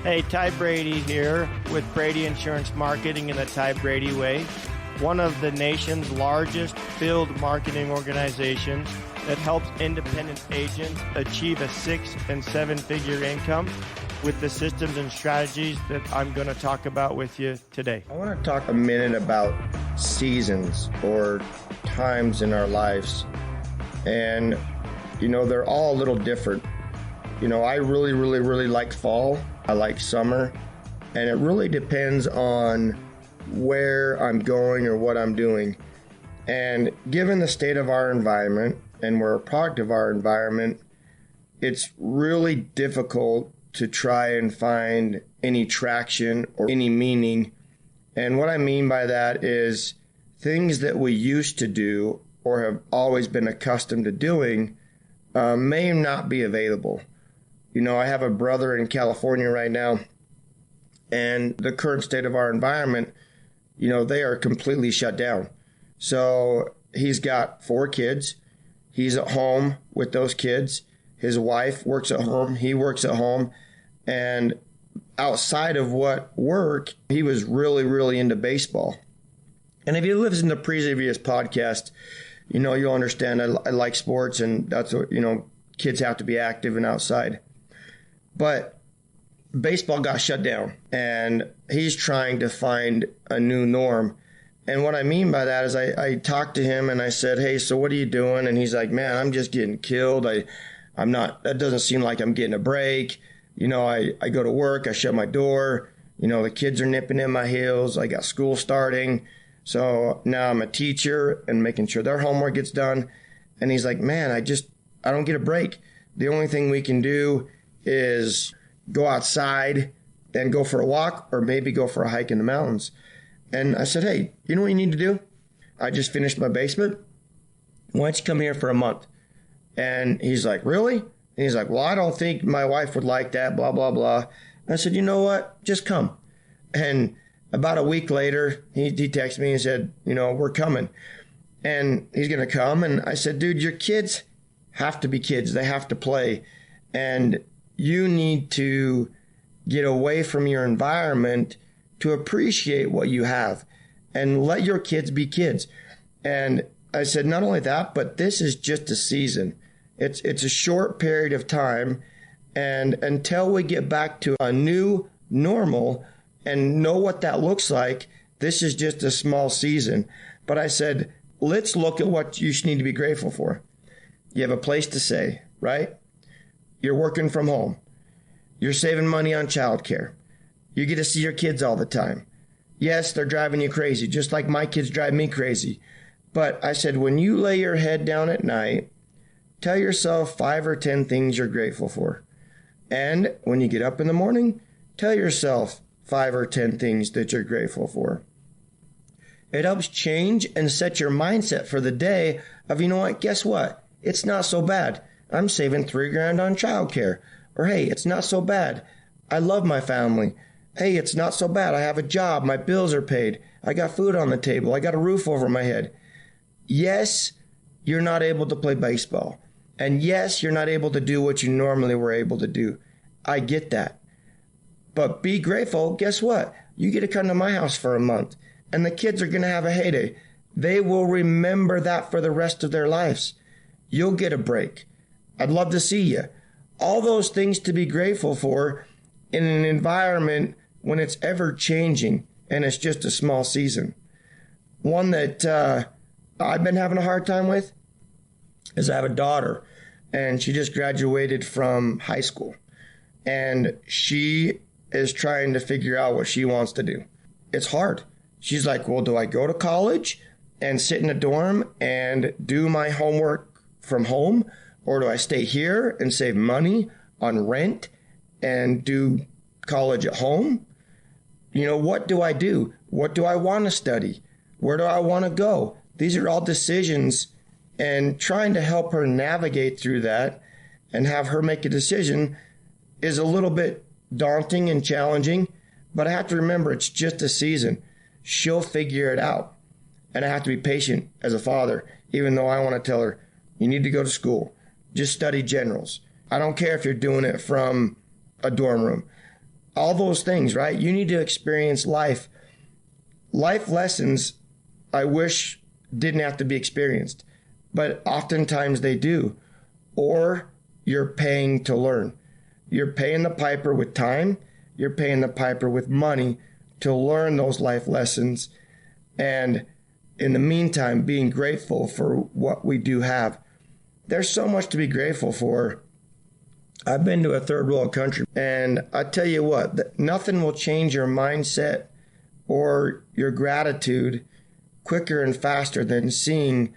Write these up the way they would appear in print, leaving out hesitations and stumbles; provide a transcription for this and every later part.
Hey, Ty Brady here with Brady Insurance Marketing in the Ty Brady Way, one of the nation's largest field marketing organizations that helps independent agents achieve a 6- and 7-figure income with the systems and strategies that I'm going to talk about with you today. I want to talk a minute about seasons or times in our lives. And, they're all a little different. I really like fall. I like summer. And it really depends on where I'm going or what I'm doing. And given the state of our environment, and we're a product of our environment, it's really difficult to try and find any traction or any meaning. And what I mean by that is things that we used to do or have always been accustomed to doing may not be available. I have a brother in California right now, and the current state of our environment, they are completely shut down. So he's got 4 kids. He's at home with those kids. His wife works at home. He works at home. And outside of work, he was really into baseball. And if you listen to the previous podcast, you'll understand I like sports, and that's what, kids have to be active and outside. But baseball got shut down, and he's trying to find a new norm. And what I mean by that is I talked to him and I said, hey, so what are you doing? And he's like, man, I'm just getting killed. I'm not, that doesn't seem like I'm getting a break. I go to work, I shut my door. The kids are nipping in my heels. I got school starting. So now I'm a teacher and making sure their homework gets done. And he's like, man, I don't get a break. The only thing we can do is go outside and go for a walk, or maybe go for a hike in the mountains. And I said, hey, you know what you need to do? I just finished my basement. Why don't you come here for a month? And he's like, really? And he's like, well, I don't think my wife would like that, blah, blah, blah. And I said, you know what? Just come. And about a week later, he texted me and said, we're coming. And he's going to come. And I said, dude, your kids have to be kids. They have to play. And you need to get away from your environment to appreciate what you have and let your kids be kids. And I said, not only that, but this is just a season. It's a short period of time. And until we get back to a new normal and know what that looks like, this is just a small season. But I said, let's look at what you need to be grateful for. You have a place to stay, right? You're working from home. You're saving money on childcare. You get to see your kids all the time. Yes, they're driving you crazy, just like my kids drive me crazy. But I said, when you lay your head down at night, tell yourself 5 or 10 things you're grateful for. And when you get up in the morning, tell yourself 5 or 10 things that you're grateful for. It helps change and set your mindset for the day of, guess what? It's not so bad. I'm saving $3,000 on childcare. Or, hey, it's not so bad. I love my family. Hey, it's not so bad. I have a job. My bills are paid. I got food on the table. I got a roof over my head. Yes, you're not able to play baseball. And yes, you're not able to do what you normally were able to do. I get that. But be grateful. Guess what? You get to come to my house for a month. And the kids are going to have a heyday. They will remember that for the rest of their lives. You'll get a break. I'd love to see you. All those things to be grateful for in an environment when it's ever changing and it's just a small season. One that I've been having a hard time with is I have a daughter, and she just graduated from high school, and she is trying to figure out what she wants to do. It's hard. She's like, well, do I go to college and sit in a dorm and do my homework from home? Or do I stay here and save money on rent and do college at home? What do I do? What do I want to study? Where do I want to go? These are all decisions, and trying to help her navigate through that and have her make a decision is a little bit daunting and challenging, but I have to remember it's just a season. She'll figure it out. And I have to be patient as a father, even though I want to tell her, you need to go to school. Just study generals. I don't care if you're doing it from a dorm room. all those things, right? You need to experience life. Life lessons, I wish, didn't have to be experienced, but oftentimes they do. Or you're paying to learn. You're paying the piper with time. You're paying the piper with money to learn those life lessons. And in the meantime, being grateful for what we do have. There's so much to be grateful for. I've been to a third world country, and I tell you what, nothing will change your mindset or your gratitude quicker and faster than seeing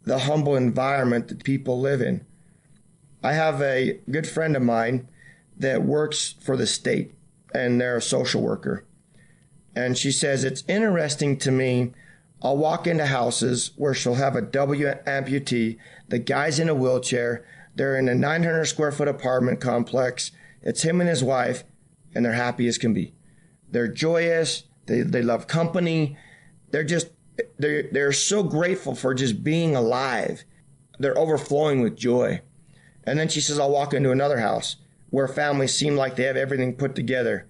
the humble environment that people live in. I have a good friend of mine that works for the state, and they're a social worker. And she says, it's interesting to me, I'll walk into houses where she'll have a W amputee, the guy's in a wheelchair, they're in a 900 square foot apartment complex, it's him and his wife, and they're happy as can be. They're joyous, they love company, they're so grateful for just being alive. They're overflowing with joy. And then she says, I'll walk into another house where families seem like they have everything put together,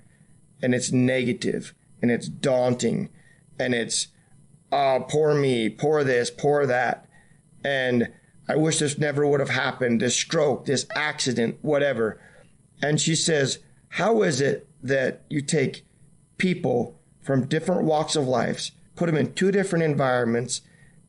and it's negative, and it's daunting, and it's, oh, poor me, poor this, poor that, and I wish this never would have happened, this stroke, this accident, whatever. And she says, how is it that you take people from different walks of life, put them in two different environments,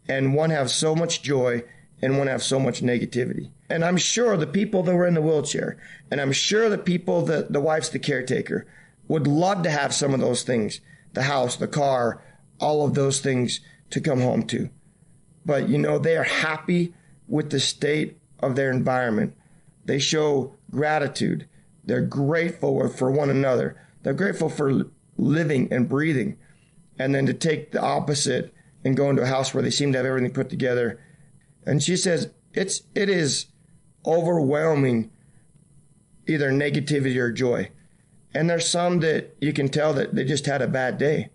and one have so much joy and one have so much negativity? And I'm sure the people that were in the wheelchair, and I'm sure the people that the wife's the caretaker, would love to have some of those things, the house, the car, all of those things to come home to. But, you know, they are happy with the state of their environment. They show gratitude. They're grateful for one another. They're grateful for living and breathing. And then to take the opposite and go into a house where they seem to have everything put together. And she says it is overwhelming, either negativity or joy. And there's some that you can tell that they just had a bad day.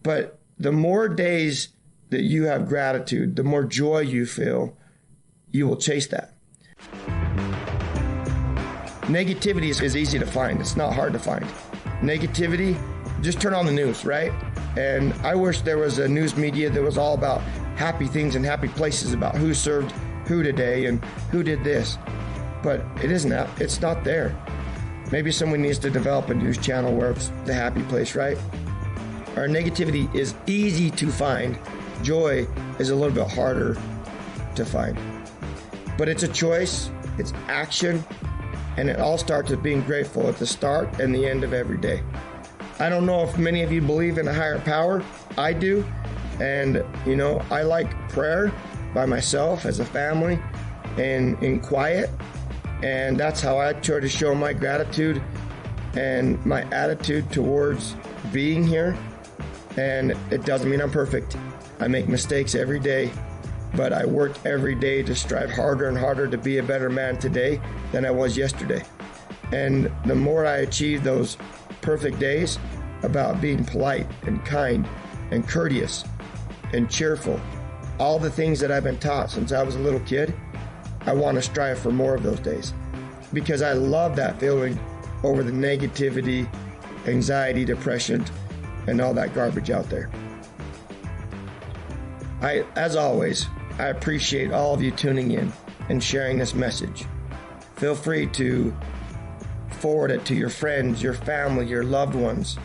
But the more days that you have gratitude, the more joy you feel, you will chase that. Negativity is easy to find. It's not hard to find. Negativity, just turn on the news, right? And I wish there was a news media that was all about happy things and happy places, about who served who today and who did this. But it isn't that. It's not there. Maybe someone needs to develop a news channel where it's the happy place, right? Our negativity is easy to find. Joy is a little bit harder to find. But it's a choice, it's action, and it all starts with being grateful at the start and the end of every day. I don't know if many of you believe in a higher power. I do. And, you know, I like prayer by myself as a family and in quiet. And that's how I try to show my gratitude and my attitude towards being here. And it doesn't mean I'm perfect. I make mistakes every day, but I work every day to strive harder and harder to be a better man today than I was yesterday. And the more I achieve those perfect days about being polite and kind and courteous and cheerful, all the things that I've been taught since I was a little kid, I want to strive for more of those days because I love that feeling over the negativity, anxiety, depression, and all that garbage out there. As always, I appreciate all of you tuning in and sharing this message. Feel free to forward it to your friends, your family, your loved ones.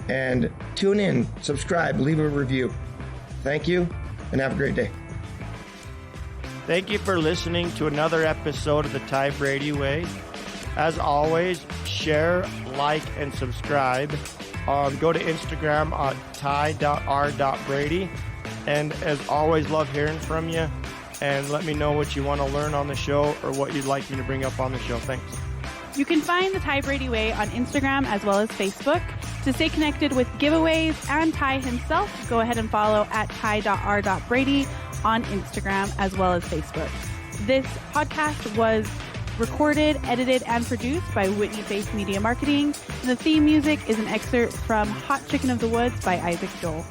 And tune in, subscribe, leave a review. Thank you, and have a great day. Thank you for listening to another episode of the Ty Brady Way. As always, share, like, and subscribe. Go to Instagram at ty.r.brady. And as always, love hearing from you. And let me know what you want to learn on the show or what you'd like me to bring up on the show. Thanks. You can find the Ty Brady Way on Instagram as well as Facebook. To stay connected with giveaways and Ty himself, go ahead and follow at ty.r.brady on Instagram as well as Facebook. This podcast was recorded, edited, and produced by Whitney Faith Media Marketing. And the theme music is an excerpt from Hot Chicken of the Woods by Isaac Joel.